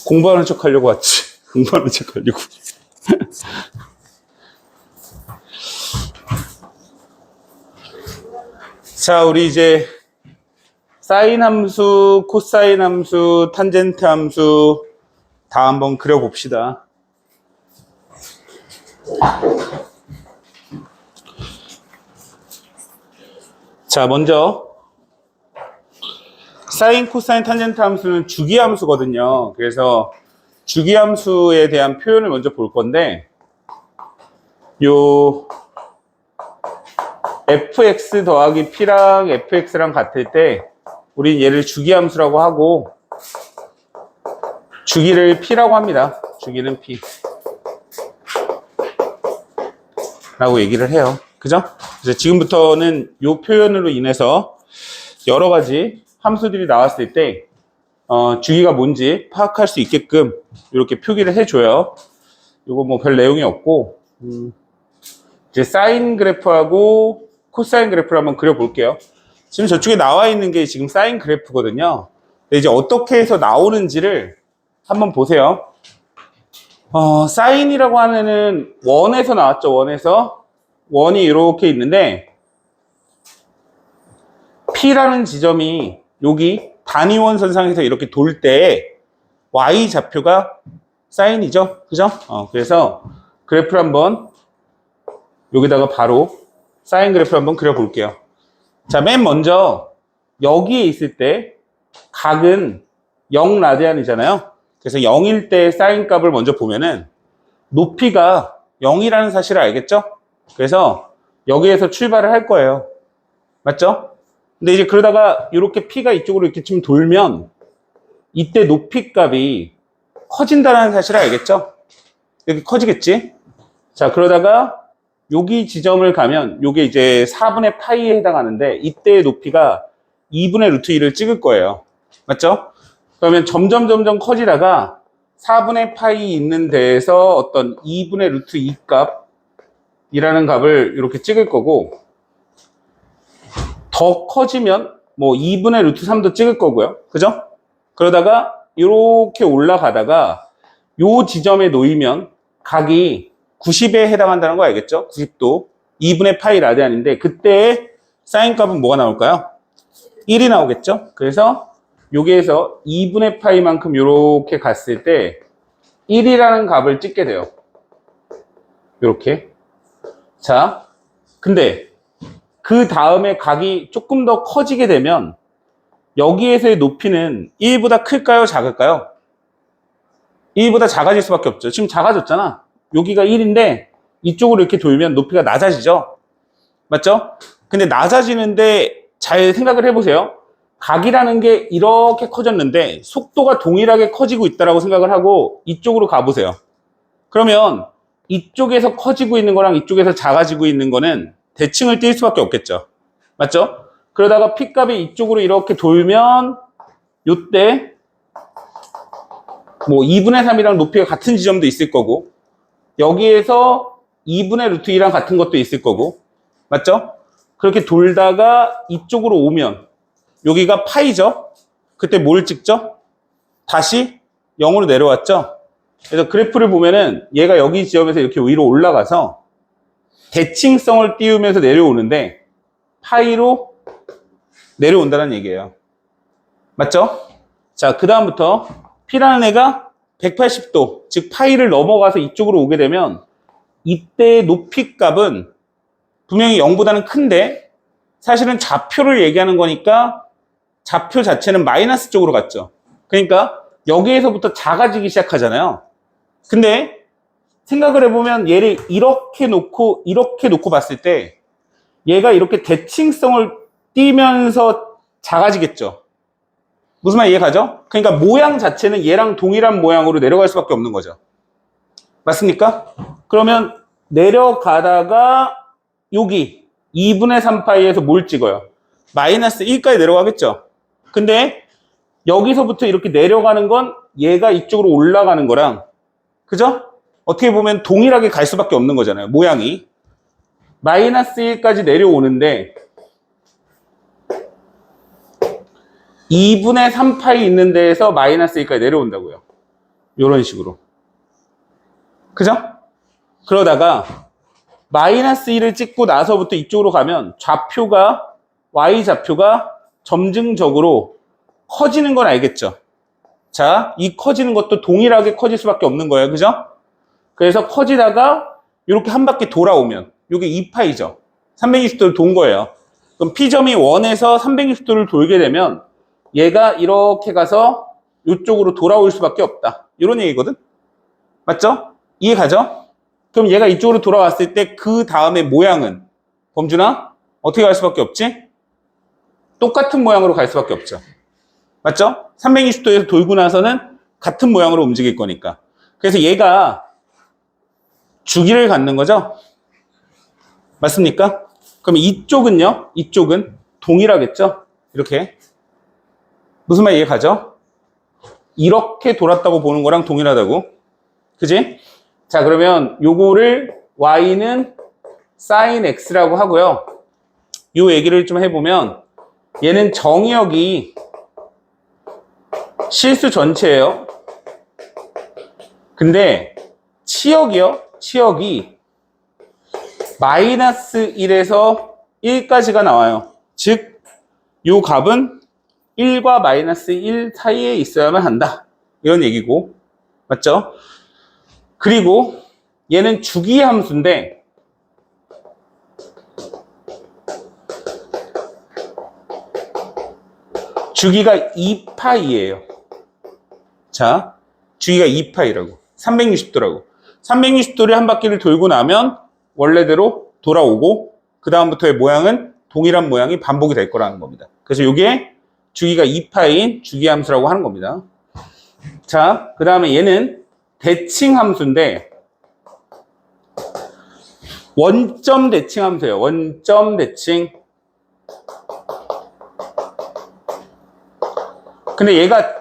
공부하는 척 하려고 왔지. 공부하는 척 하려고. 자, 우리 이제 사인 함수, 코사인 함수, 탄젠트 함수 다 한번 그려봅시다. 자, 먼저 사인, 코사인, 탄젠트 함수는 주기함수거든요. 그래서 주기함수에 대한 표현을 먼저 볼 건데, 요 fx 더하기 p랑 fx랑 같을 때 우린 얘를 주기함수라고 하고 주기를 p라고 합니다. 주기는 p 라고 얘기를 해요. 그죠? 그래서 지금부터는 이 표현으로 인해서 여러 가지 함수들이 나왔을 때 주기가 뭔지 파악할 수 있게끔 이렇게 표기를 해줘요. 이거 뭐 별 내용이 없고 이제 사인 그래프하고 코사인 그래프를 한번 그려볼게요. 지금 저쪽에 나와 있는 게 지금 사인 그래프거든요. 근데 이제 어떻게 해서 나오는지를 한번 보세요. 사인이라고 하면은 원에서 나왔죠. 원이 이렇게 있는데 P라는 지점이 여기 단위원 선상에서 이렇게 돌 때 Y 좌표가 사인이죠. 그죠? 그래서 그래프를 한번 여기다가 바로 사인 그래프를 한번 그려볼게요. 자, 맨 먼저 여기에 있을 때 각은 0라디안이잖아요. 그래서 0일 때 사인 값을 먼저 보면은 높이가 0이라는 사실을 알겠죠? 그래서 여기에서 출발을 할 거예요. 맞죠? 근데 이제 그러다가 이렇게 P가 이쪽으로 이렇게 좀 돌면 이때 높이 값이 커진다는 사실을 알겠죠? 여기 커지겠지? 자, 그러다가 여기 지점을 가면 요게 이제 4분의 파이에 해당하는데 이때의 높이가 2분의 루트 2를 찍을 거예요. 맞죠? 그러면 점점 커지다가 4분의 파이 있는 데에서 어떤 2분의 루트 2 값이라는 값을 이렇게 찍을 거고 더 커지면 뭐 2분의 루트 3도 찍을 거고요. 그죠? 그러다가 이렇게 올라가다가 요 지점에 놓이면 각이 90에 해당한다는 거 알겠죠? 90도 2분의 파이 라디안인데 그때 사인 값은 뭐가 나올까요? 1이 나오겠죠? 그래서 여기에서 2분의 파이만큼 이렇게 갔을 때 1이라는 값을 찍게 돼요. 이렇게. 자, 근데 그 다음에 각이 조금 더 커지게 되면 여기에서의 높이는 1보다 클까요? 작을까요? 1보다 작아질 수밖에 없죠. 지금 작아졌잖아. 여기가 1인데 이쪽으로 이렇게 돌면 높이가 낮아지죠. 맞죠? 근데 낮아지는데 잘 생각을 해보세요. 각이라는 게 이렇게 커졌는데 속도가 동일하게 커지고 있다고 생각을 하고 이쪽으로 가보세요. 그러면 이쪽에서 커지고 있는 거랑 이쪽에서 작아지고 있는 거는 대칭을 띌 수밖에 없겠죠. 맞죠? 그러다가 P값이 이쪽으로 이렇게 돌면 요때 뭐 2분의 3이랑 높이가 같은 지점도 있을 거고 여기에서 2분의 루트 2랑 같은 것도 있을 거고 맞죠? 그렇게 돌다가 이쪽으로 오면 여기가 파이죠? 그때 뭘 찍죠? 다시 0으로 내려왔죠? 그래서 그래프를 보면은 얘가 여기 지점에서 이렇게 위로 올라가서 대칭성을 띄우면서 내려오는데 파이로 내려온다는 얘기예요. 맞죠? 자, 그 다음부터 P라는 애가 180도, 즉 파이를 넘어가서 이쪽으로 오게 되면 이때의 높이 값은 분명히 0보다는 큰데 사실은 좌표를 얘기하는 거니까 좌표 자체는 마이너스 쪽으로 갔죠. 그러니까 여기에서부터 작아지기 시작하잖아요. 근데 생각을 해보면 얘를 이렇게 놓고 봤을 때 얘가 이렇게 대칭성을 띄면서 작아지겠죠. 무슨 말 이해가죠? 그러니까 모양 자체는 얘랑 동일한 모양으로 내려갈 수밖에 없는 거죠. 맞습니까? 그러면 내려가다가 여기 2분의 3파이에서 뭘 찍어요? 마이너스 1까지 내려가겠죠. 근데 여기서부터 이렇게 내려가는 건 얘가 이쪽으로 올라가는 거랑 그죠? 어떻게 보면 동일하게 갈 수밖에 없는 거잖아요. 모양이. 마이너스 1까지 내려오는데 2분의 3파이 있는 데에서 마이너스 1까지 내려온다고요. 요런 식으로. 그죠? 그러다가 마이너스 1을 찍고 나서부터 이쪽으로 가면 좌표가 y좌표가 점증적으로 커지는 건 알겠죠? 자, 이 커지는 것도 동일하게 커질 수밖에 없는 거예요. 그죠? 그래서 커지다가 이렇게 한 바퀴 돌아오면 이게 2파이죠. 360도를 돈 거예요. 그럼 P점이 1에서 360도를 돌게 되면 얘가 이렇게 가서 이쪽으로 돌아올 수밖에 없다. 이런 얘기거든? 맞죠? 이해 가죠? 그럼 얘가 이쪽으로 돌아왔을 때 그 다음에 모양은 범준아 어떻게 갈 수밖에 없지? 똑같은 모양으로 갈 수밖에 없죠. 맞죠? 360도에서 돌고 나서는 같은 모양으로 움직일 거니까. 그래서 얘가 주기를 갖는 거죠? 맞습니까? 그럼 이쪽은요? 이쪽은 동일하겠죠? 이렇게. 무슨 말 이해 가죠? 이렇게 돌았다고 보는 거랑 동일하다고. 그지? 자, 그러면 요거를 y는 sin x라고 하고요. 요 얘기를 좀 해보면 얘는 정의역이 실수 전체예요. 근데 치역이요. 치역이 마이너스 1에서 1까지가 나와요. 즉, 요 값은 1과 마이너스 1 사이에 있어야만 한다. 이런 얘기고. 맞죠? 그리고 얘는 주기 함수인데 주기가 2파이예요. 자, 주기가 2파이라고. 360도라고. 360도를 한 바퀴를 돌고 나면 원래대로 돌아오고 그 다음부터의 모양은 동일한 모양이 반복이 될 거라는 겁니다. 그래서 이게 주기가 2파인 주기함수라고 하는 겁니다. 자, 그 다음에 얘는 대칭함수인데 원점 대칭함수예요. 원점 대칭. 근데 얘가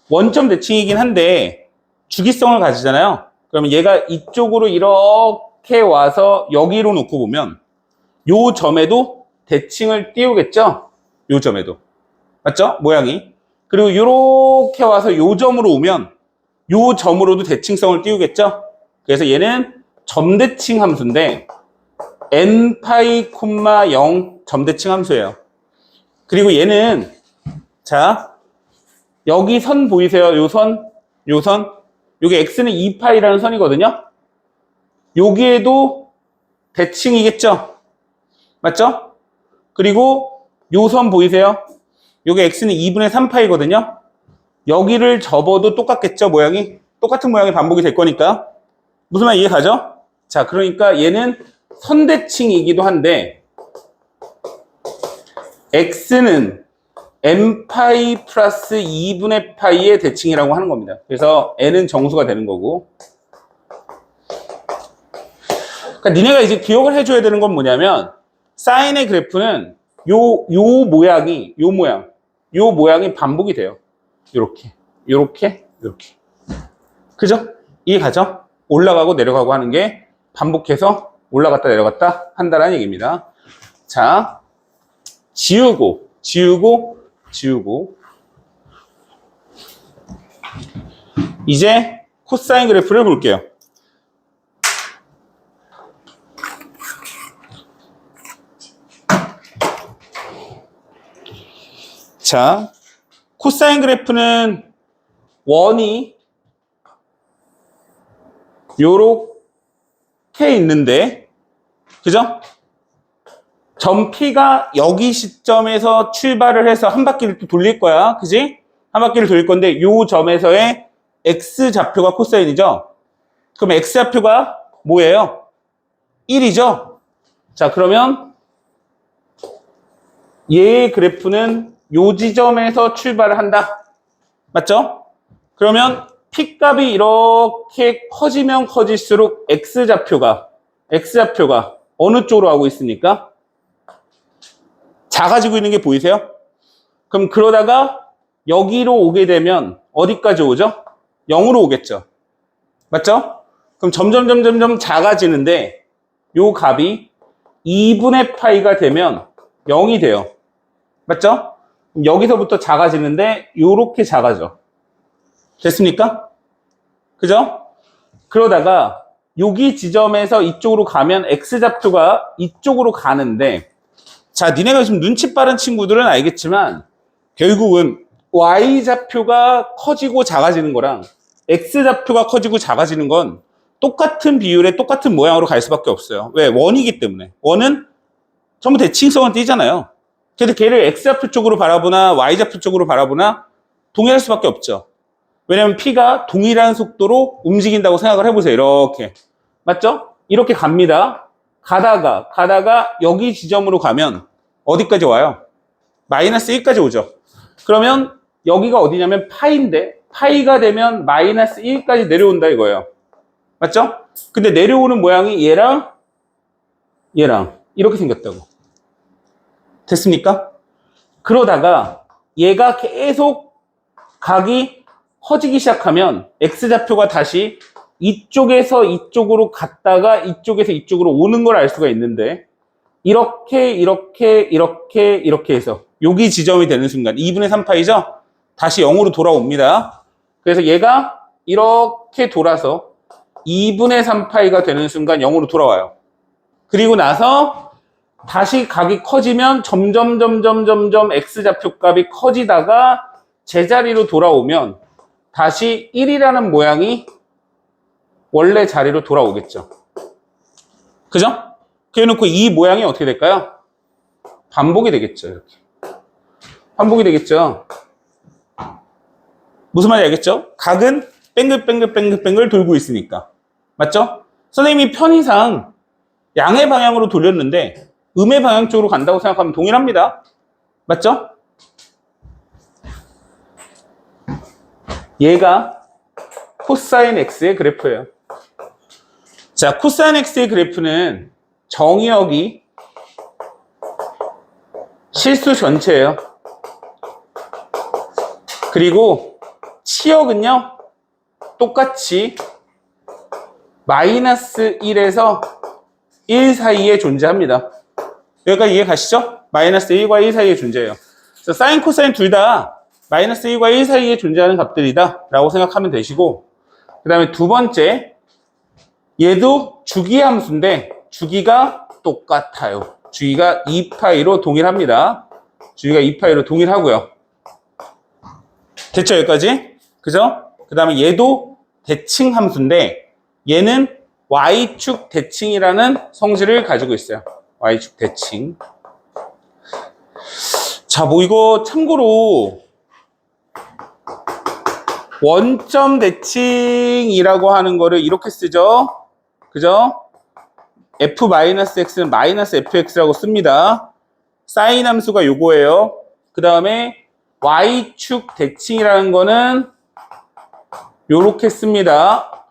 원점 대칭이긴 한데 주기성을 가지잖아요. 그러면 얘가 이쪽으로 이렇게 와서 여기로 놓고 보면 요 점에도 대칭을 띄우겠죠? 요 점에도. 맞죠? 모양이. 그리고 요렇게 와서 요 점으로 오면 요 점으로도 대칭성을 띄우겠죠? 그래서 얘는 점대칭 함수인데 n파이, 0 점대칭 함수예요. 그리고 얘는 자, 여기 선 보이세요? 요 선, 요 선. 요게 x는 2파이라는 선이거든요? 여기에도 대칭이겠죠? 맞죠? 그리고 요 선 보이세요? 요게 x는 2분의 3파이거든요? 여기를 접어도 똑같겠죠? 모양이? 똑같은 모양이 반복이 될 거니까. 무슨 말 이해 가죠? 자, 그러니까 얘는 선대칭이기도 한데 x는 n파이 플러스 2분의 파이의 대칭이라고 하는 겁니다. 그래서 n은 정수가 되는 거고. 그러니까 니네가 이제 기억을 해줘야 되는 건 뭐냐면 사인의 그래프는 요 모양이 반복이 돼요. 요렇게, 요렇게, 요렇게. 그죠? 이해 가죠? 올라가고 내려가고 하는 게 반복해서 올라갔다 내려갔다 한다는 얘기입니다. 자, 지우고 이제 코사인 그래프를 볼게요. 자, 코사인 그래프는 원이 요렇게 있는데, 그죠? 점 P가 여기 시점에서 출발을 해서 한 바퀴를 또 돌릴 거야. 그지? 한 바퀴를 돌릴 건데, 요 점에서의 X좌표가 코사인이죠? 그럼 X좌표가 뭐예요? 1이죠? 자, 그러면 얘의 그래프는 요 지점에서 출발을 한다. 맞죠? 그러면 P값이 이렇게 커지면 커질수록 X좌표가 어느 쪽으로 가고 있습니까? 작아지고 있는 게 보이세요? 그럼 그러다가 여기로 오게 되면 어디까지 오죠? 0으로 오겠죠. 맞죠? 그럼 점점 작아지는데 요 값이 2분의 파이가 되면 0이 돼요. 맞죠? 그럼 여기서부터 작아지는데 요렇게 작아져. 됐습니까? 그죠? 그러다가 여기 지점에서 이쪽으로 가면 X좌표가 이쪽으로 가는데, 자, 니네가 지금 눈치 빠른 친구들은 알겠지만 결국은 Y좌표가 커지고 작아지는 거랑 X좌표가 커지고 작아지는 건 똑같은 비율에 똑같은 모양으로 갈 수밖에 없어요. 왜? 원이기 때문에. 원은 전부 대칭성은 띄잖아요. 그래서 걔를 X좌표 쪽으로 바라보나 Y좌표 쪽으로 바라보나 동일할 수밖에 없죠. 왜냐면 P가 동일한 속도로 움직인다고 생각을 해보세요. 이렇게. 맞죠? 이렇게 갑니다. 가다가 여기 지점으로 가면 어디까지 와요? 마이너스 1까지 오죠. 그러면 여기가 어디냐면 파이인데 파이가 되면 마이너스 1까지 내려온다 이거예요. 맞죠? 근데 내려오는 모양이 얘랑 이렇게 생겼다고. 됐습니까? 그러다가 얘가 계속 각이 커지기 시작하면 X좌표가 다시 이쪽에서 이쪽으로 갔다가 이쪽에서 이쪽으로 오는 걸 알 수가 있는데 이렇게 해서 여기 지점이 되는 순간 2분의 3파이죠? 다시 0으로 돌아옵니다. 그래서 얘가 이렇게 돌아서 2분의 3파이가 되는 순간 0으로 돌아와요. 그리고 나서 다시 각이 커지면 점점 X좌표 값이 커지다가 제자리로 돌아오면 다시 1이라는 모양이 원래 자리로 돌아오겠죠. 그죠? 그래놓고 이 모양이 어떻게 될까요? 반복이 되겠죠. 이렇게. 반복이 되겠죠. 무슨 말인지 알겠죠? 각은 뱅글 돌고 있으니까. 맞죠? 선생님이 편의상 양의 방향으로 돌렸는데 음의 방향 쪽으로 간다고 생각하면 동일합니다. 맞죠? 얘가 코사인 X의 그래프예요. 자, 코사인 X의 그래프는 정의역이 실수 전체예요. 그리고 치역은요, 똑같이 마이너스 1에서 1 사이에 존재합니다. 여기까지 이해 가시죠? 마이너스 1과 1 사이에 존재해요. 그래서 사인, 코사인 둘 다 마이너스 1과 1 사이에 존재하는 값들이다 라고 생각하면 되시고, 그 다음에 두 번째, 얘도 주기의 함수인데 주기가 똑같아요. 주기가 2파이로 동일합니다. 주기가 2파이로 동일하고요. 됐죠? 여기까지? 그죠? 그 다음에 얘도 대칭 함수인데 얘는 Y축 대칭이라는 성질을 가지고 있어요. Y축 대칭. 자, 뭐 이거 참고로 원점 대칭이라고 하는 거를 이렇게 쓰죠. 그죠? f-x는 -fx라고 씁니다. 사인 함수가 요거예요. 그 다음에 y축 대칭이라는 거는 요렇게 씁니다.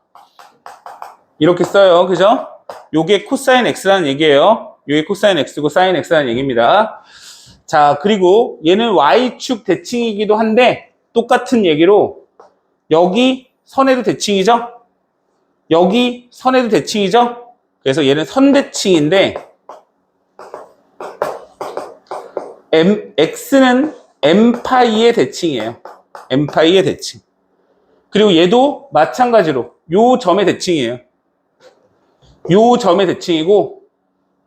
이렇게 써요. 그죠? 요게 코사인 x라는 얘기예요. 요게 코사인 x고 사인 x라는 얘기입니다. 자, 그리고 얘는 y축 대칭이기도 한데 똑같은 얘기로 여기 선에도 대칭이죠? 여기 선에도 대칭이죠? 그래서 얘는 선대칭인데 x는 m파이의 대칭이에요. m파이의 대칭. 그리고 얘도 마찬가지로 요 점의 대칭이에요. 요 점의 대칭이고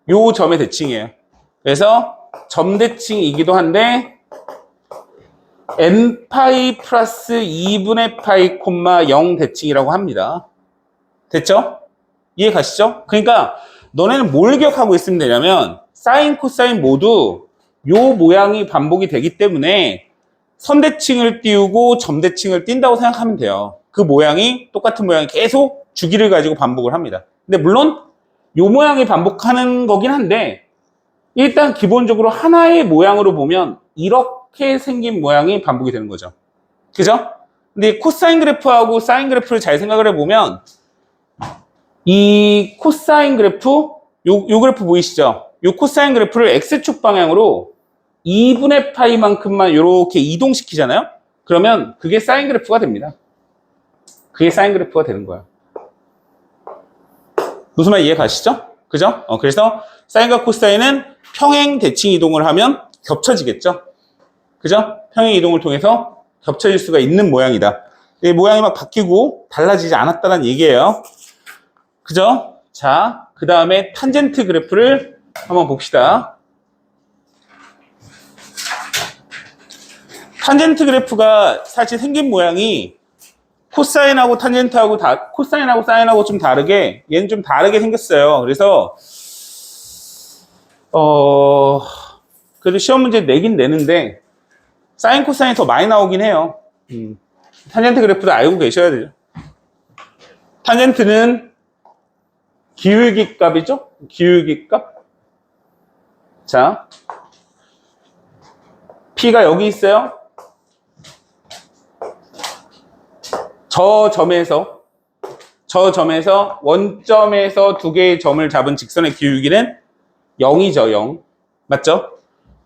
요 점의 대칭이에요. 그래서 점대칭이기도 한데 n파이 플러스 2분의 파이 콤마 0 대칭이라고 합니다. 됐죠? 이해 가시죠? 그러니까 너네는 뭘 기억하고 있으면 되냐면 사인, 코사인 모두 요 모양이 반복이 되기 때문에 선대칭을 띄우고 점대칭을 띈다고 생각하면 돼요. 그 모양이 똑같은 모양이 계속 주기를 가지고 반복을 합니다. 근데 물론 요 모양이 반복하는 거긴 한데 일단 기본적으로 하나의 모양으로 보면 이렇게 생긴 모양이 반복이 되는 거죠. 그죠? 근데 코사인 그래프하고 사인 그래프를 잘 생각을 해보면 이 코사인 그래프, 요 그래프 보이시죠? 요 코사인 그래프를 X축 방향으로 2분의 파이만큼만 이렇게 이동시키잖아요? 그러면 그게 사인 그래프가 됩니다. 그게 사인 그래프가 되는 거예요. 무슨 말 이해 가시죠? 그죠? 그래서 사인과 코사인은 평행 대칭 이동을 하면 겹쳐지겠죠? 그죠? 평행 이동을 통해서 겹쳐질 수가 있는 모양이다. 이 모양이 막 바뀌고 달라지지 않았다는 얘기예요. 그죠? 자, 그 다음에 탄젠트 그래프를 한번 봅시다. 탄젠트 그래프가 사실 생긴 모양이 코사인하고 탄젠트하고 코사인하고 사인하고 좀 다르게, 얘는 좀 다르게 생겼어요. 그래서 그래도 시험 문제 내긴 내는데 사인 코사인이 더 많이 나오긴 해요. 탄젠트 그래프도 알고 계셔야 돼요. 탄젠트는 기울기 값이죠? 기울기 값. 자, P가 여기 있어요. 저 점에서 원점에서 두 개의 점을 잡은 직선의 기울기는 0이죠, 0. 맞죠?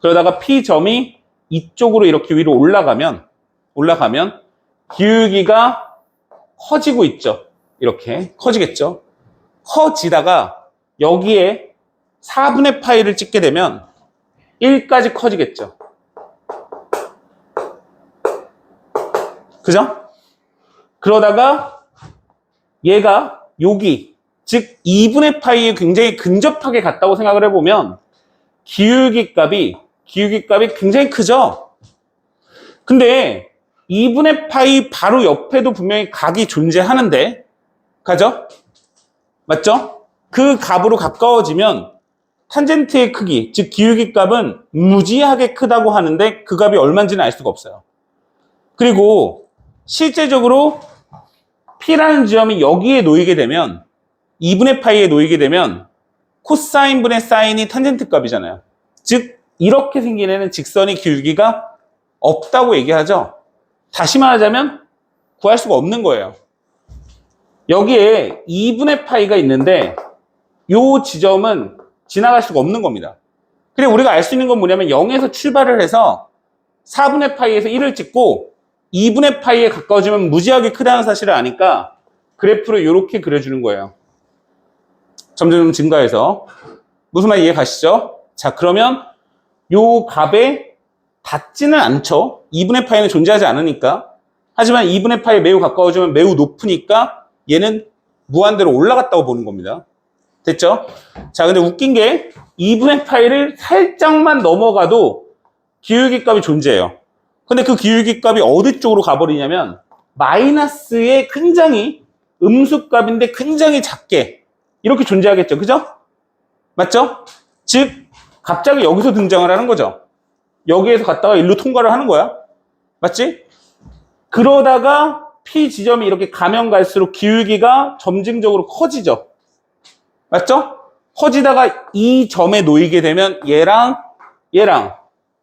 그러다가 P점이 이쪽으로 이렇게 위로 올라가면 기울기가 커지고 있죠. 이렇게 커지겠죠. 커지다가 여기에 4분의 파이를 찍게 되면 1까지 커지겠죠. 그죠? 그러다가 얘가 여기, 즉 2분의 파이에 굉장히 근접하게 갔다고 생각을 해보면 기울기 값이 굉장히 크죠? 근데 2분의 파이 바로 옆에도 분명히 각이 존재하는데, 가죠? 맞죠? 그 값으로 가까워지면 탄젠트의 크기, 즉 기울기 값은 무지하게 크다고 하는데 그 값이 얼마인지는 알 수가 없어요. 그리고 실제적으로 P라는 지점이 여기에 놓이게 되면 2분의 파이에 놓이게 되면 코사인분의 사인이 탄젠트 값이잖아요. 즉 이렇게 생긴 애는 직선의 기울기가 없다고 얘기하죠. 다시 말하자면 구할 수가 없는 거예요. 여기에 2분의 파이가 있는데 이 지점은 지나갈 수가 없는 겁니다. 그래 우리가 알 수 있는 건 뭐냐면 0에서 출발을 해서 4분의 파이에서 1을 찍고 2분의 파이에 가까워지면 무지하게 크다는 사실을 아니까 그래프를 이렇게 그려주는 거예요. 점점 증가해서. 무슨 말 이해 가시죠? 자, 그러면 요 값에 닿지는 않죠. 2분의 파이는 존재하지 않으니까. 하지만 2분의 파이에 매우 가까워지면 매우 높으니까 얘는 무한대로 올라갔다고 보는 겁니다. 됐죠? 자, 근데 웃긴 게 2분의 파이를 살짝만 넘어가도 기울기 값이 존재해요. 근데 그 기울기 값이 어디 쪽으로 가버리냐면 마이너스의 굉장히 음수값인데 굉장히 작게 이렇게 존재하겠죠. 그죠? 맞죠? 즉 갑자기 여기서 등장을 하는 거죠. 여기에서 갔다가 일로 통과를 하는 거야. 맞지? 그러다가 P 지점이 이렇게 가면 갈수록 기울기가 점진적으로 커지죠. 맞죠? 커지다가 이 점에 놓이게 되면 얘랑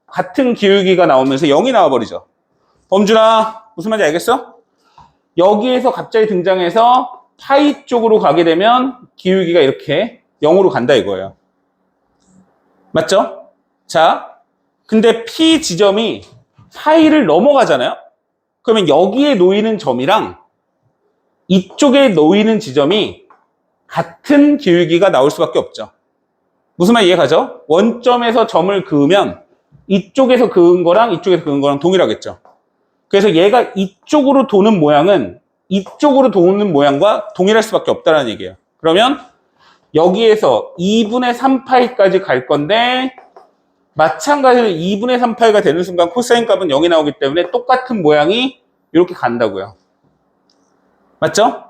같은 기울기가 나오면서 0이 나와버리죠. 범준아, 무슨 말인지 알겠어? 여기에서 갑자기 등장해서 파이 쪽으로 가게 되면 기울기가 이렇게 0으로 간다 이거예요. 맞죠? 자, 근데 P 지점이 파이를 넘어가잖아요? 그러면 여기에 놓이는 점이랑 이쪽에 놓이는 지점이 같은 기울기가 나올 수밖에 없죠. 무슨 말 이해가죠? 원점에서 점을 그으면 이쪽에서 그은 거랑 이쪽에서 그은 거랑 동일하겠죠. 그래서 얘가 이쪽으로 도는 모양은 이쪽으로 도는 모양과 동일할 수밖에 없다는 얘기예요. 그러면 여기에서 2분의 3파이까지 갈 건데 마찬가지로 2분의 3파이가 되는 순간 코사인 값은 0이 나오기 때문에 똑같은 모양이 이렇게 간다고요. 맞죠?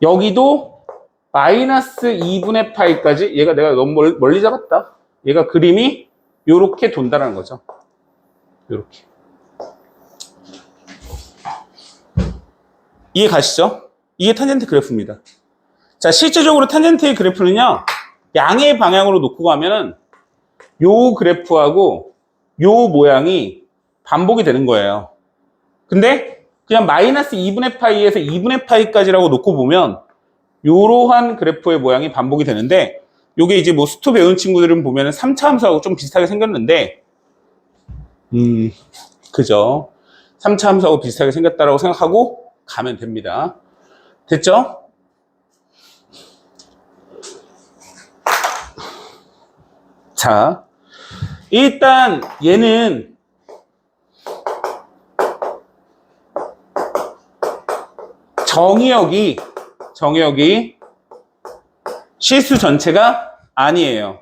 여기도 마이너스 2분의 파이까지 얘가 내가 너무 멀리 잡았다. 얘가 그림이 이렇게 돈다는 거죠. 이렇게. 이해 가시죠? 이게 탄젠트 그래프입니다. 자, 실제적으로 탄젠트의 그래프는요, 양의 방향으로 놓고 가면은 요 그래프하고 요 모양이 반복이 되는 거예요. 근데 그냥 마이너스 2분의 파이에서 2분의 파이까지라고 놓고 보면 요러한 그래프의 모양이 반복이 되는데 요게 이제 뭐 수토 배운 친구들은 보면은 3차 함수하고 좀 비슷하게 생겼는데 그죠? 3차 함수하고 비슷하게 생겼다라고 생각하고 가면 됩니다. 됐죠? 자, 일단 얘는 정의역이 실수 전체가 아니에요.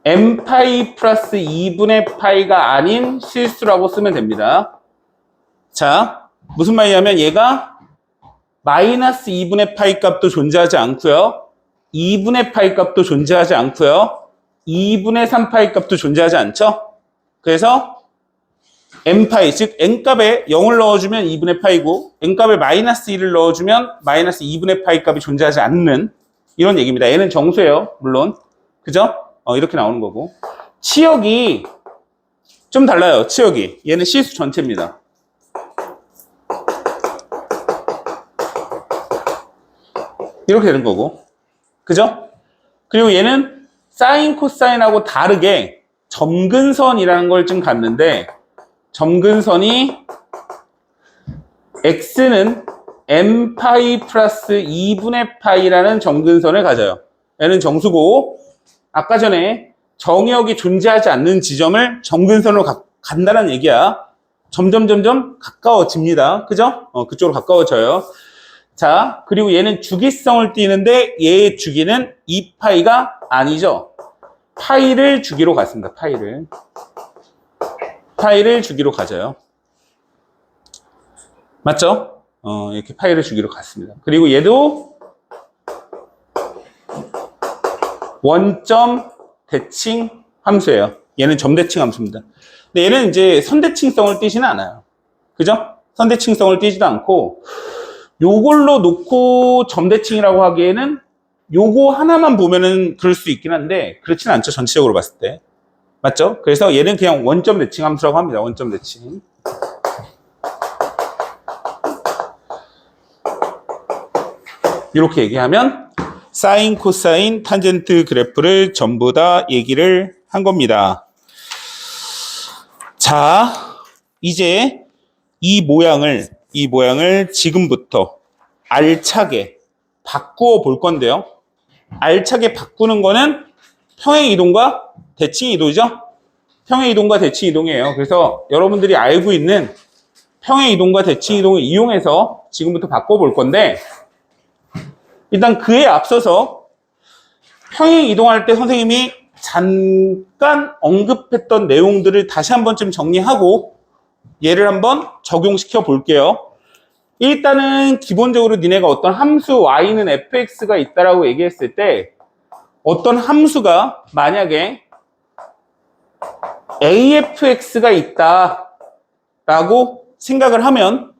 m파이 플러스 2분의 파이가 아닌 실수라고 쓰면 됩니다. 자, 무슨 말이냐면 얘가 마이너스 2분의 파이 값도 존재하지 않고요. 2분의 파이 값도 존재하지 않고요. 2분의 3파이 값도 존재하지 않죠? 그래서 m파이, 즉 n값에 0을 넣어주면 2분의 파이고 n값에 마이너스 1을 넣어주면 마이너스 2분의 파이 값이 존재하지 않는 이런 얘기입니다. 얘는 정수예요. 물론. 그죠? 이렇게 나오는 거고. 치역이 좀 달라요. 치역이. 얘는 실수 전체입니다. 이렇게 되는 거고. 그죠? 그리고 얘는 사인, 코사인하고 다르게 점근선이라는 걸 좀 갖는데 점근선이 x는 m파이 플러스 2분의 파이라는 점근선을 가져요. 얘는 정수고 아까 전에 정의역이 존재하지 않는 지점을 점근선으로 간다는 얘기야. 점점 가까워집니다. 그죠? 그쪽으로 가까워져요. 자, 그리고 얘는 주기성을 띠는데 얘의 주기는 2파이가 아니죠. 파이를 주기로 갔습니다. 파이를 주기로 가져요. 맞죠? 이렇게 파이를 주기로 갔습니다. 그리고 얘도 원점 대칭 함수예요. 얘는 점대칭 함수입니다. 근데 얘는 이제 선대칭성을 띠지는 않아요. 그죠? 선대칭성을 띠지도 않고 요걸로 놓고 점대칭이라고 하기에는 요거 하나만 보면은 그럴 수 있긴 한데 그렇지는 않죠. 전체적으로 봤을 때. 맞죠? 그래서 얘는 그냥 원점 대칭 함수라고 합니다. 원점 대칭. 이렇게 얘기하면 사인, 코사인, 탄젠트 그래프를 전부 다 얘기를 한 겁니다. 자, 이제 이 모양을 지금부터 알차게 바꾸어 볼 건데요. 알차게 바꾸는 거는 평행 이동과 대칭 이동이죠. 평행 이동과 대칭 이동이에요. 그래서 여러분들이 알고 있는 평행 이동과 대칭 이동을 이용해서 지금부터 바꿔 볼 건데 일단 그에 앞서서 평행 이동할 때 선생님이 잠깐 언급했던 내용들을 다시 한 번쯤 정리하고 얘를 한번 적용시켜 볼게요. 일단은 기본적으로 니네가 어떤 함수 y는 fx가 있다라고 얘기했을 때 어떤 함수가 만약에 afx가 있다라고 생각을 하면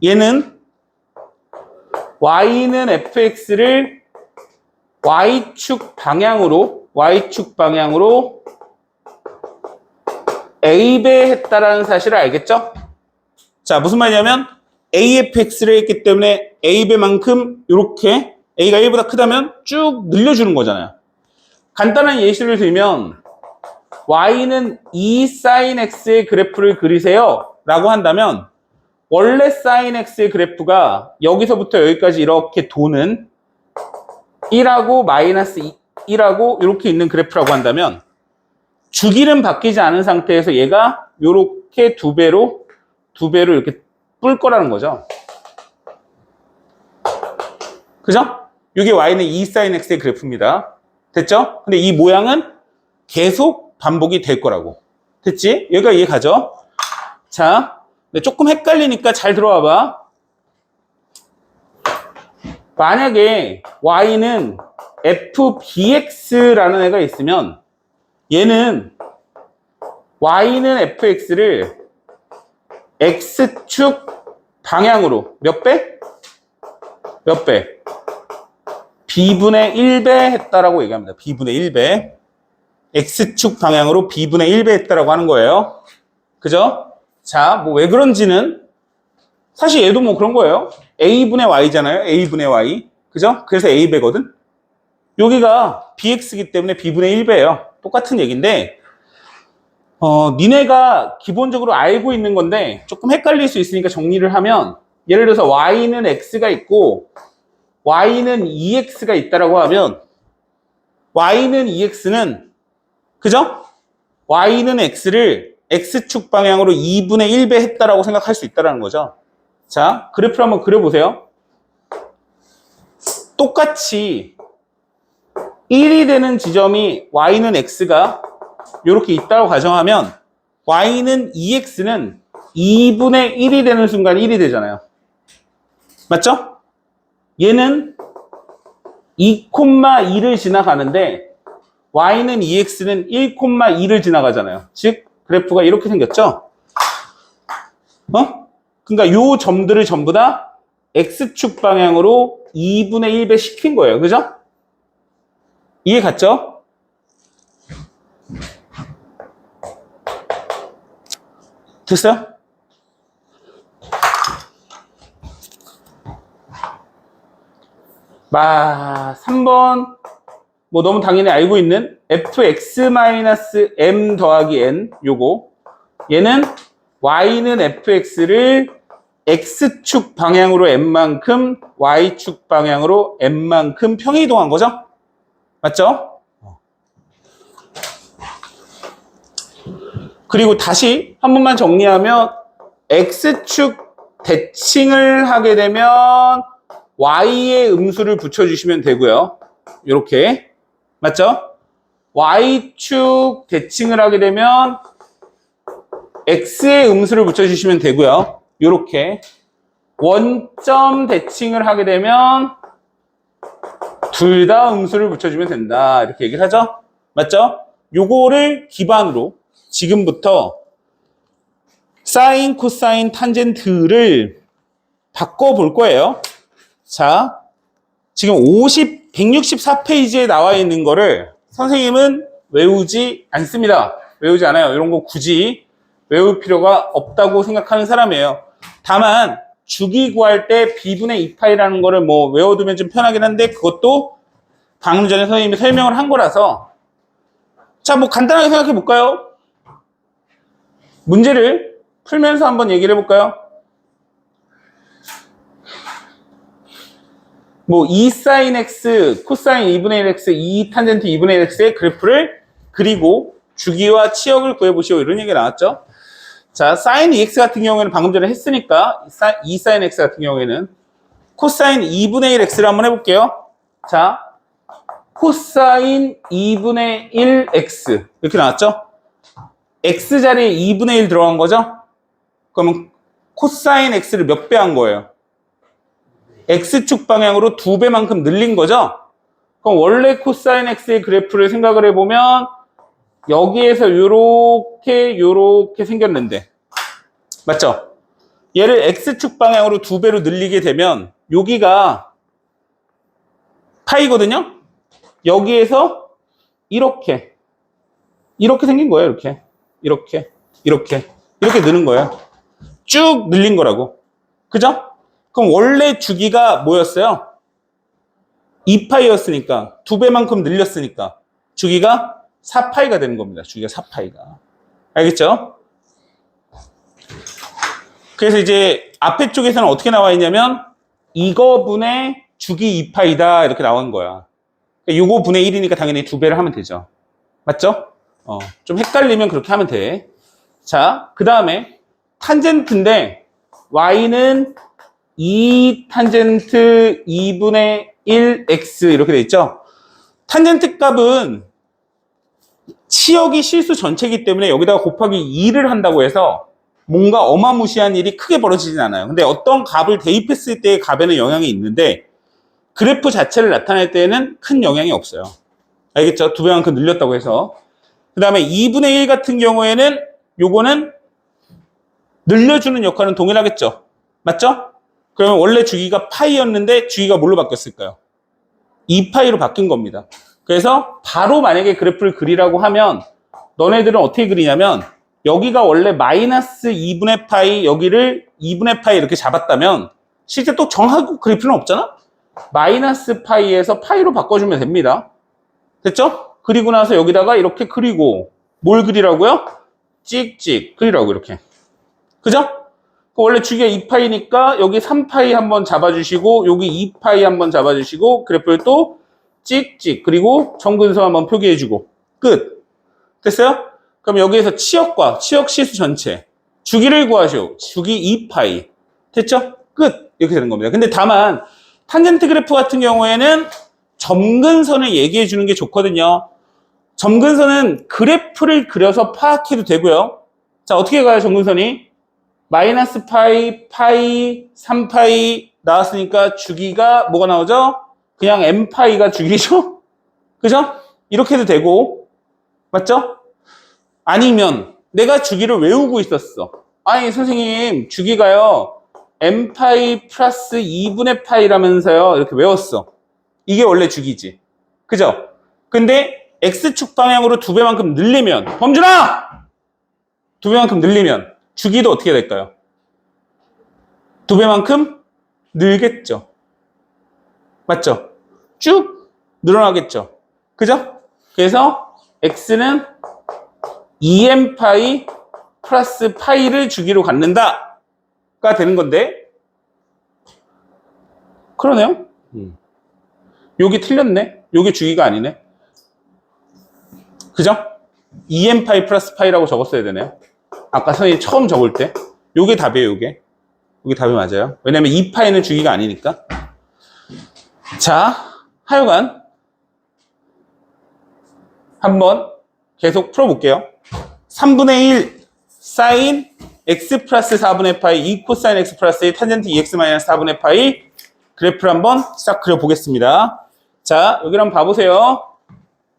얘는 y는 fx를 y축 방향으로 a배했다라는 사실을 알겠죠? 자, 무슨 말이냐면 afx를 했기 때문에 a배만큼 이렇게 a가 1보다 크다면 쭉 늘려주는 거잖아요. 간단한 예시를 들면 y는 2 sin x의 그래프를 그리세요 라고 한다면 원래 sin x의 그래프가 여기서부터 여기까지 이렇게 도는 1하고 마이너스 1하고 이렇게 있는 그래프라고 한다면 주기는 바뀌지 않은 상태에서 얘가 이렇게 두 배로 이렇게 뿔 거라는 거죠. 그죠? 이게 y는 2 sin x의 그래프입니다. 됐죠? 근데 이 모양은 계속 반복이 될 거라고. 됐지? 여기가 이해 가죠? 자, 조금 헷갈리니까 잘 들어와 봐. 만약에 y는 fbx라는 애가 있으면 얘는 y는 fx를 x축 방향으로 몇 배? b분의 1배 했다라고 얘기합니다. b분의 1배. x축 방향으로 b분의 1배 했다라고 하는 거예요. 그죠? 자, 뭐 왜 그런지는 사실 얘도 뭐 그런 거예요. a분의 y잖아요. a분의 y. 그죠? 그래서 a배거든. 여기가 bx이기 때문에 b분의 1배예요. 똑같은 얘기인데 니네가 기본적으로 알고 있는 건데 조금 헷갈릴 수 있으니까 정리를 하면 예를 들어서 y는 x가 있고 y는 2x가 있다라고 하면 y는 2x는 그죠? y는 x를 x축 방향으로 2분의 1배 했다라고 생각할 수 있다는 거죠. 자, 그래프를 한번 그려보세요. 똑같이 1이 되는 지점이 y는 x가 이렇게 있다고 가정하면 y는 2x는 2분의 1이 되는 순간 1이 되잖아요. 맞죠? 얘는 2,2를 지나가는데 y는 2x는 1,2를 지나가잖아요. 즉 그래프가 이렇게 생겼죠? 그러니까 요 점들을 전부 다 x축 방향으로 2분의 1배 시킨 거예요. 그죠? 이해 갔죠? 됐어요? 마 3번 뭐 너무 당연히 알고 있는 fx-m 더하기 n 요거 얘는 y는 fx를 x축 방향으로 n만큼 y축 방향으로 n만큼 평이동한 거죠? 맞죠? 그리고 다시 한 번만 정리하면 x축 대칭을 하게 되면 y의 음수를 붙여주시면 되고요. 이렇게 맞죠? y축 대칭을 하게 되면 x의 음수를 붙여주시면 되고요. 이렇게 원점 대칭을 하게 되면 둘 다 음수를 붙여주면 된다. 이렇게 얘기를 하죠. 맞죠? 요거를 기반으로 지금부터 사인, 코사인, 탄젠트를 바꿔볼 거예요. 자, 지금 164페이지에 나와 있는 거를 선생님은 외우지 않습니다. 외우지 않아요. 이런 거 굳이 외울 필요가 없다고 생각하는 사람이에요. 다만 주기 구할 때 b분의 2파이라는 거를 뭐 외워두면 좀 편하긴 한데 그것도 방금 전에 선생님이 설명을 한 거라서 자, 뭐 간단하게 생각해 볼까요? 문제를 풀면서 한번 얘기를 해볼까요? 뭐 2sin x, 코사인 2분의 1x, 2탄젠트 2분의 1x의 그래프를 그리고 주기와 치역을 구해보시오 이런 얘기가 나왔죠. 자, sin 2x 같은 경우에는 방금 전에 했으니까 2sin x 같은 경우에는 코사인 2분의 1x를 한번 해볼게요. 자, 코사인 2분의 1x 이렇게 나왔죠. x 자리에 2분의 1 들어간 거죠. 그러면 코사인 x를 몇 배 한 거예요? x축 방향으로 2배만큼 늘린 거죠. 그럼 원래 코사인 x의 그래프를 생각을 해보면 여기에서 요렇게 생겼는데 맞죠? 얘를 x축 방향으로 2배로 늘리게 되면 여기가 파이거든요. 여기에서 이렇게 생긴 거예요. 이렇게 느는 거예요. 쭉 늘린 거라고. 그죠? 그럼 원래 주기가 뭐였어요? 2파이였으니까 2배만큼 늘렸으니까 주기가 4파이가 되는 겁니다. 주기가 4파이가. 알겠죠? 그래서 이제 앞에 쪽에서는 어떻게 나와 있냐면 이거 분의 주기 2파이다 이렇게 나온 거야. 요거 분의 1이니까 당연히 2배를 하면 되죠. 맞죠? 좀 헷갈리면 그렇게 하면 돼. 자, 그 다음에 탄젠트인데 y는 2탄젠트 2분의 1x 이렇게 돼 있죠. 탄젠트 값은 치역이 실수 전체이기 때문에 여기다가 곱하기 2를 한다고 해서 뭔가 어마무시한 일이 크게 벌어지진 않아요. 근데 어떤 값을 대입했을 때의 값에는 영향이 있는데 그래프 자체를 나타낼 때에는 큰 영향이 없어요. 알겠죠? 2배만큼 늘렸다고 해서. 그 다음에 2분의 1 같은 경우에는 요거는 늘려주는 역할은 동일하겠죠. 맞죠? 그러면 원래 주기가 파이였는데 주기가 뭘로 바뀌었을까요? 2파이로 바뀐 겁니다. 그래서 바로 만약에 그래프를 그리라고 하면 너네들은 어떻게 그리냐면 여기가 원래 마이너스 2분의 파이 여기를 2분의 파이 이렇게 잡았다면 실제 또 정하고 그릴 필요는 없잖아? 마이너스 파이에서 파이로 바꿔주면 됩니다. 됐죠? 그리고 나서 여기다가 이렇게 그리고 뭘 그리라고요? 찍찍 그리라고 이렇게. 그죠? 원래 주기가 2파이니까 여기 3파이 한번 잡아주시고 여기 2파이 한번 잡아주시고 그래프를 또 찍찍 그리고 정근선 한번 표기해주고 끝. 됐어요? 그럼 여기에서 치역과 치역 실수 전체 주기를 구하시오. 주기 2파이. 됐죠? 끝! 이렇게 되는 겁니다. 근데 다만 탄젠트 그래프 같은 경우에는 점근선을 얘기해 주는 게 좋거든요. 점근선은 그래프를 그려서 파악해도 되고요. 자, 어떻게 가요, 점근선이? 마이너스 파이, 파이, 3파이 나왔으니까 주기가 뭐가 나오죠? 그냥 m파이가 주기죠? 그죠? 이렇게 해도 되고, 맞죠? 아니면 내가 주기를 외우고 있었어. 아니, 선생님, 주기가요, m파이 플러스 2분의 파이라면서요. 이렇게 외웠어. 이게 원래 주기지. 그죠? 근데 x축 방향으로 2배만큼 늘리면, 범준아! 2배만큼 늘리면 주기도 어떻게 될까요? 2배만큼 늘겠죠. 맞죠? 쭉 늘어나겠죠. 그죠? 그래서 x는 2m파이 플러스 파이를 주기로 갖는다가 되는 건데, 그러네요. 여기 틀렸네. 여기 주기가 아니네. 그죠? 2m파이 플러스 파이라고 적었어야 되네요. 아까 선생님이 처음 적을 때. 요게 답이에요, 요게. 요게 답이 맞아요. 왜냐면 2파이는 주기가 아니니까. 자, 하여간 한번 계속 풀어볼게요. 3분의 1 사인 x 플러스 4분의 파이 2 코사인 x 플러스 1 탄젠트 2x 마이너스 4분의 파이 그래프를 한번 싹 그려보겠습니다. 자, 여기를 한번 봐보세요.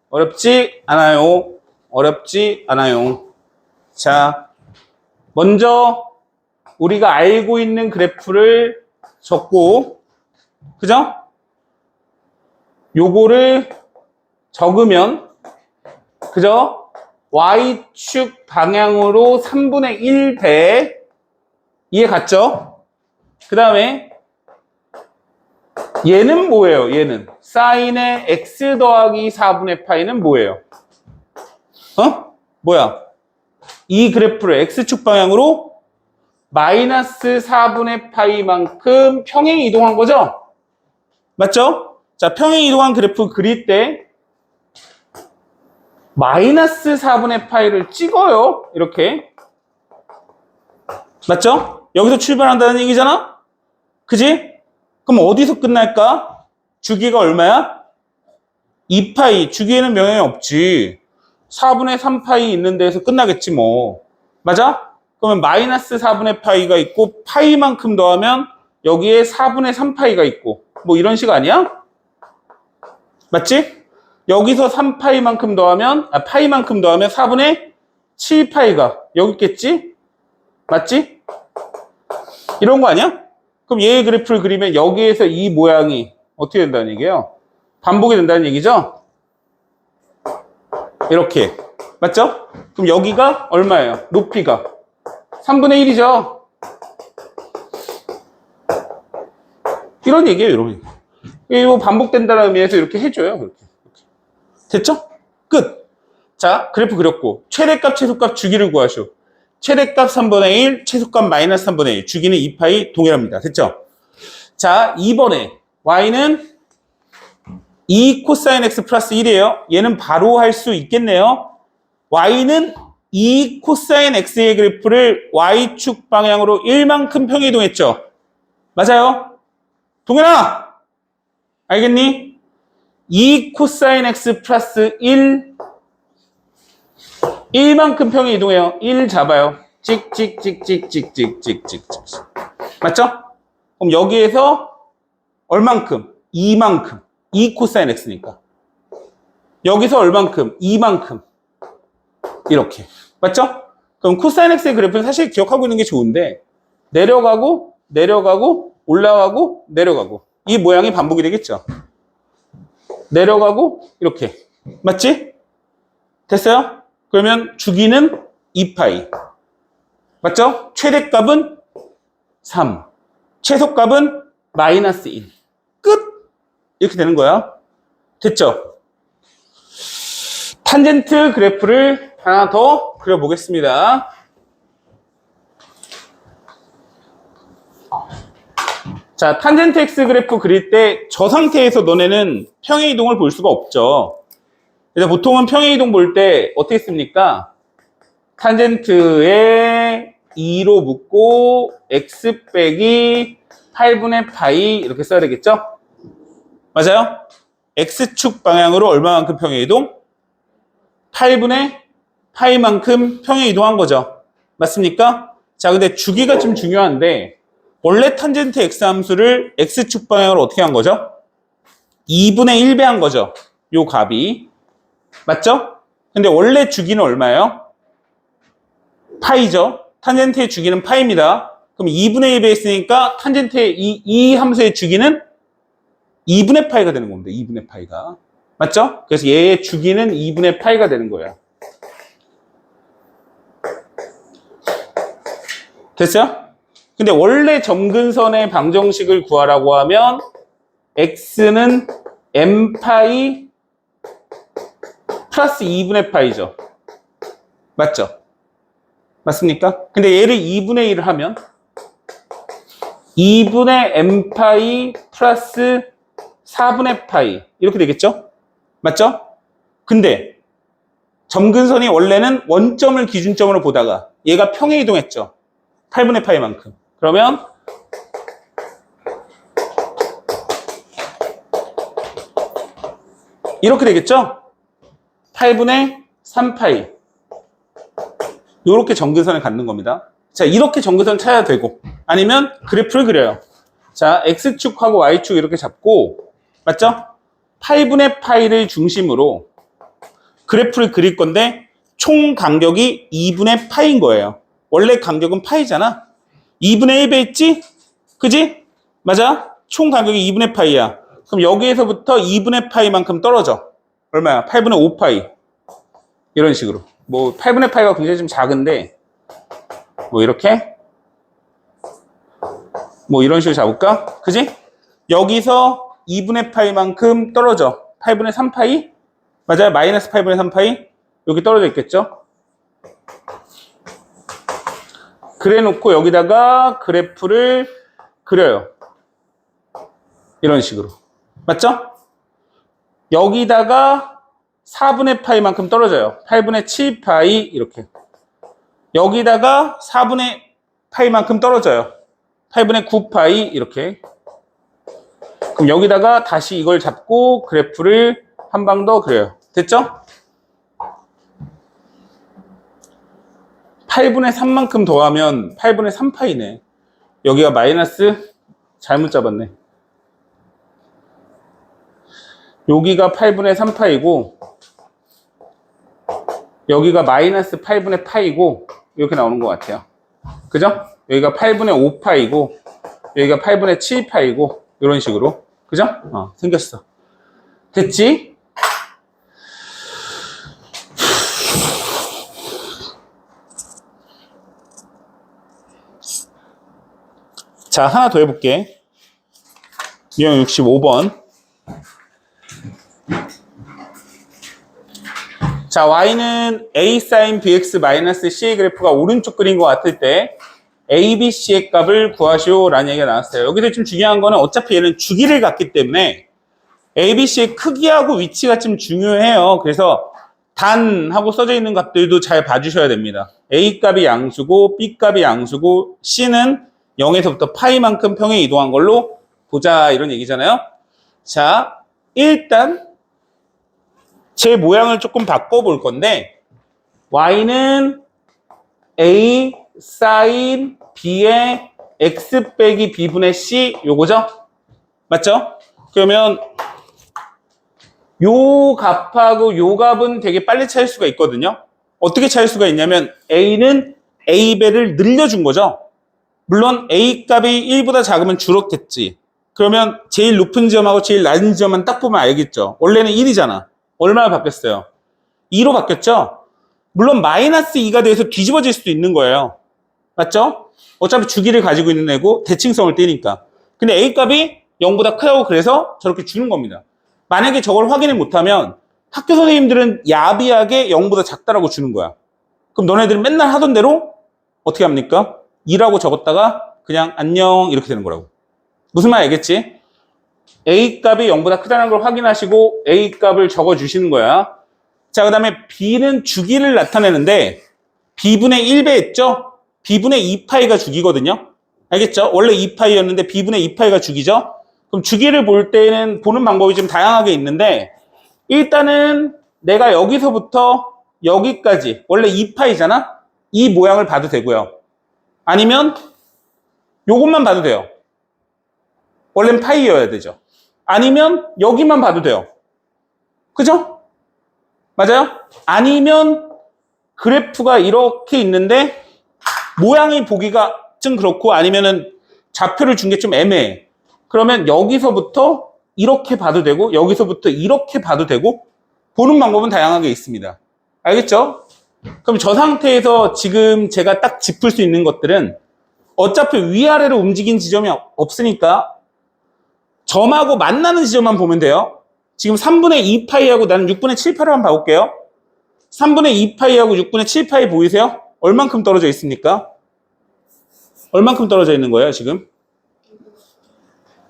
어렵지 않아요. 어렵지 않아요. 자, 먼저 우리가 알고 있는 그래프를 적고, 그죠? 요거를 적으면, 그죠? y축 방향으로 3분의 1배 이해 갔죠? 그 다음에 얘는 뭐예요? 얘는 사인의 x 더하기 4분의 파이는 뭐예요? 뭐야? 이 그래프를 x축 방향으로 마이너스 4분의 파이만큼 평행 이동한 거죠? 맞죠? 자, 평행 이동한 그래프 그릴 때 마이너스 4분의 파이를 찍어요. 이렇게. 맞죠? 여기서 출발한다는 얘기잖아? 그지? 그럼 어디서 끝날까? 주기가 얼마야? 2파이. 주기에는 영향이 없지. 4분의 3파이 있는 데에서 끝나겠지 뭐. 맞아? 그러면 마이너스 4분의 파이가 있고 파이만큼 더하면 여기에 4분의 3파이가 있고 뭐 이런 식 아니야? 맞지? 여기서 3파이만큼 더하면 파이만큼 더하면 4분의 7파이가 여기 있겠지? 맞지? 이런 거 아니야? 그럼 얘의 그래프를 그리면 여기에서 이 모양이 어떻게 된다는 얘기예요? 반복이 된다는 얘기죠? 이렇게. 맞죠? 그럼 여기가 얼마예요? 높이가 3분의 1이죠? 이런 얘기예요, 이런 얘기. 이거 반복된다는 의미에서 이렇게 해줘요. 이렇게. 됐죠? 끝. 자, 그래프 그렸고 최대값, 최소값 주기를 구하시오. 최대값 3분의 1, 최소값 마이너스 3분의 1. 주기는 2파이 동일합니다. 됐죠? 자, 2번에 y는 2 코사인 x 플러스 1이에요. 얘는 바로 할 수 있겠네요. y는 2 코사인 x의 그래프를 y축 방향으로 1만큼 평이동했죠. 맞아요? 동현아! 알겠니? 2 코사인 x 플러스 1 1만큼 평이 이동해요. 1 잡아요. 찍찍찍찍찍찍찍찍. 맞죠? 그럼 여기에서 얼만큼? 2만큼. 2 코사인 x니까. 여기서 얼만큼? 2만큼. 이렇게. 맞죠? 그럼 코사인 x의 그래프는 사실 기억하고 있는 게 좋은데 내려가고 내려가고 올라가고 내려가고 이 모양이 반복이 되겠죠? 내려가고 이렇게. 맞지? 됐어요? 그러면 주기는 2파이. 맞죠? 최대값은 3. 최소값은 마이너스 1. 끝! 이렇게 되는 거야. 됐죠? 탄젠트 그래프를 하나 더 그려보겠습니다. 자, 탄젠트 x 그래프 그릴 때 저 상태에서 너네는 평행 이동을 볼 수가 없죠. 그래서 보통은 평행 이동 볼 때 어떻게 씁니까? 탄젠트에 2로 묶고 x 빼기 8분의 파이 이렇게 써야 되겠죠? 맞아요? X축 방향으로 얼마만큼 평행이동? 8분의 파이만큼 평행이동한 거죠. 맞습니까? 자, 근데 주기가 좀 중요한데 원래 탄젠트 X 함수를 X축 방향으로 어떻게 한 거죠? 2분의 1배 한 거죠. 요 값이. 맞죠? 근데 원래 주기는 얼마예요? 파이죠. 탄젠트의 주기는 파이입니다. 그럼 2분의 1배 했으니까 탄젠트의 이 함수의 주기는 2분의 파이가 되는 겁니다. 2분의 파이가. 맞죠? 그래서 얘의 주기는 2분의 파이가 되는 거예요. 됐어요? 근데 원래 점근선의 방정식을 구하라고 하면 x는 m파이 플러스 2분의 파이죠. 맞죠? 맞습니까? 근데 얘를 2분의 1을 하면 2분의 m파이 플러스 4분의 파이 이렇게 되겠죠? 맞죠? 근데 점근선이 원래는 원점을 기준점으로 보다가 얘가 평행 이동했죠? 8분의 파이만큼. 그러면 이렇게 되겠죠? 8분의 3파이 이렇게 점근선을 갖는 겁니다. 자, 이렇게 점근선을 찾아야 되고 아니면 그래프를 그려요. 자, X축하고 Y축 이렇게 잡고 맞죠? 8분의 파이를 중심으로 그래프를 그릴 건데 총 간격이 2분의 파이인 거예요. 원래 간격은 파이잖아. 2분의 1배 있지? 그지? 맞아? 총 간격이 2분의 파이야. 그럼 여기에서부터 2분의 파이만큼 떨어져. 얼마야? 8분의 5파이. 이런 식으로. 뭐 8분의 파이가 굉장히 좀 작은데 뭐 이렇게 뭐 이런 식으로 잡을까? 그지? 여기서 2분의 파이만큼 떨어져. 8분의 3파이? 맞아요? 마이너스 8분의 3파이? 여기 떨어져 있겠죠? 그래 놓고 여기다가 그래프를 그려요. 이런 식으로. 맞죠? 여기다가 4분의 파이만큼 떨어져요. 8분의 7파이 이렇게. 여기다가 4분의 파이만큼 떨어져요. 8분의 9파이 이렇게. 그럼 여기다가 다시 이걸 잡고 그래프를 한 방 더 그려요. 됐죠? 8분의 3만큼 더하면 8분의 3파이네. 여기가 마이너스 잘못 잡았네. 여기가 8분의 3파이고 여기가 마이너스 8분의 파이고 이렇게 나오는 것 같아요. 그죠? 여기가 8분의 5파이고 여기가 8분의 7파이고 이런 식으로. 그죠? 생겼어. 됐지? 자, 하나 더 해볼게. 유형 65번. 자, y는 a sin bx 마이너스 c의 그래프가 오른쪽 그린 것 같을 때 a, b, c의 값을 구하시오 라는 얘기가 나왔어요. 여기서 좀 중요한 거는 어차피 얘는 주기를 갖기 때문에 a, b, c의 크기하고 위치가 좀 중요해요. 그래서 단하고 써져 있는 값들도 잘 봐주셔야 됩니다. a 값이 양수고 b 값이 양수고 c는 0에서부터 파이만큼 평행 이동한 걸로 보자 이런 얘기잖아요. 자, 일단 제 모양을 조금 바꿔볼 건데 y는 a sin b의 x 빼기 b분의 c 요거죠? 맞죠? 그러면 요 값하고 요 값은 되게 빨리 찾을 수가 있거든요. 어떻게 찾을 수가 있냐면 a는 a배를 늘려준 거죠. 물론 a 값이 1보다 작으면 줄었겠지. 그러면 제일 높은 지점하고 제일 낮은 지점만 딱 보면 알겠죠. 원래는 1이잖아. 얼마나 바뀌었어요? 2로 바뀌었죠? 물론 마이너스 2가 돼서 뒤집어질 수도 있는 거예요. 맞죠? 어차피 주기를 가지고 있는 애고 대칭성을 띠니까. 근데 a 값이 0보다 크다고 그래서 저렇게 주는 겁니다. 만약에 저걸 확인을 못하면 학교 선생님들은 야비하게 0보다 작다라고 주는 거야. 그럼 너네들은 맨날 하던 대로 어떻게 합니까? 2라고 적었다가 그냥 안녕 이렇게 되는 거라고. 무슨 말 알겠지? a 값이 0보다 크다는 걸 확인하시고 a 값을 적어주시는 거야. 자, 그 다음에 b는 주기를 나타내는데 b분의 1배 했죠? b분의 2파이가 주기거든요. 알겠죠? 원래 2파이였는데 b분의 2파이가 주기죠? 그럼 주기를 볼 때는 보는 방법이 좀 다양하게 있는데 일단은 내가 여기서부터 여기까지 원래 2파이잖아? 이 모양을 봐도 되고요. 아니면 요것만 봐도 돼요. 원래는 파이여야 되죠. 아니면 여기만 봐도 돼요. 그죠? 맞아요? 아니면 그래프가 이렇게 있는데 모양이 보기가 좀 그렇고 아니면은 좌표를 준 게 좀 애매해. 그러면 여기서부터 이렇게 봐도 되고 여기서부터 이렇게 봐도 되고 보는 방법은 다양하게 있습니다. 알겠죠? 그럼 저 상태에서 지금 제가 딱 짚을 수 있는 것들은 어차피 위아래로 움직인 지점이 없으니까 점하고 만나는 지점만 보면 돼요. 지금 3분의 2파이하고 나는 6분의 7파이를 한번 봐볼게요. 3분의 2파이하고 6분의 7파이 보이세요? 얼만큼 떨어져 있습니까? 얼만큼 떨어져 있는 거예요, 지금?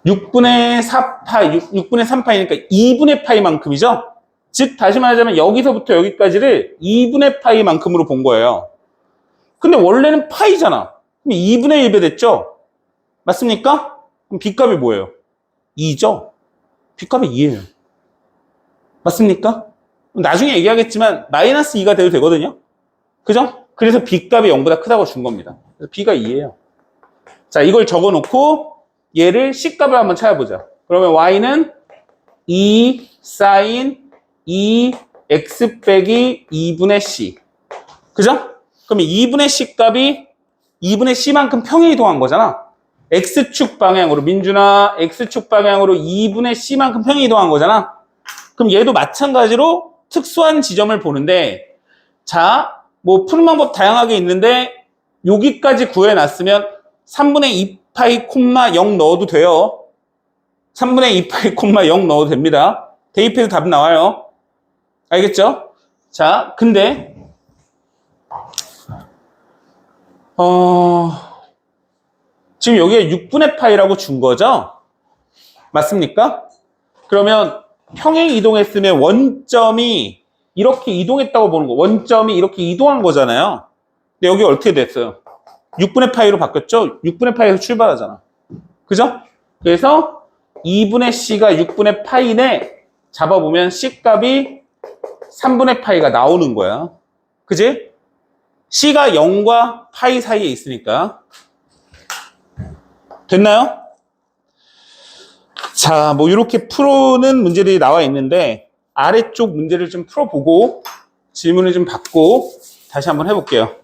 6분의 4파이, 6분의 3파이니까 2분의 파이만큼이죠? 즉, 다시 말하자면 여기서부터 여기까지를 2분의 파이만큼으로 본 거예요. 근데 원래는 파이잖아. 그럼 2분의 1배 됐죠? 맞습니까? 그럼 B값이 뭐예요? 2죠? B값이 2예요. 맞습니까? 나중에 얘기하겠지만 마이너스 2가 돼도 되거든요? 그죠? 그래서 B값이 0보다 크다고 준 겁니다. 그래서 B가 2예요. 자, 이걸 적어놓고 얘를 C값을 한번 찾아보자. 그러면 Y는 2 sin 2x 빼기 2분의 C. 그죠? 그러면 2분의 C 값이 2분의 C만큼 평행 이동한 거잖아. X축 방향으로, 민준아, X축 방향으로 2분의 C만큼 평행 이동한 거잖아. 그럼 얘도 마찬가지로 특수한 지점을 보는데, 자, 뭐 푸는 방법 다양하게 있는데, 여기까지 구해놨으면 3분의 2파이 콤마 0 넣어도 돼요. 3분의 2파이 콤마 0 넣어도 됩니다. 대입해도 답 나와요. 알겠죠? 자, 근데 지금 여기에 6분의 파이라고 준 거죠? 맞습니까? 그러면 평행 이동했으면 원점이 이렇게 이동했다고 보는 거. 원점이 이렇게 이동한 거잖아요. 근데 여기 어떻게 됐어요? 6분의 파이로 바뀌었죠? 6분의 파이에서 출발하잖아. 그죠? 그래서 2분의 C가 6분의 파이네 잡아보면 C값이 3분의 파이가 나오는 거야. 그지? C가 0과 파이 사이에 있으니까. 됐나요? 자, 뭐 이렇게 푸는 문제들이 나와 있는데 아래쪽 문제를 좀 풀어보고 질문을 좀 받고 다시 한번 해볼게요.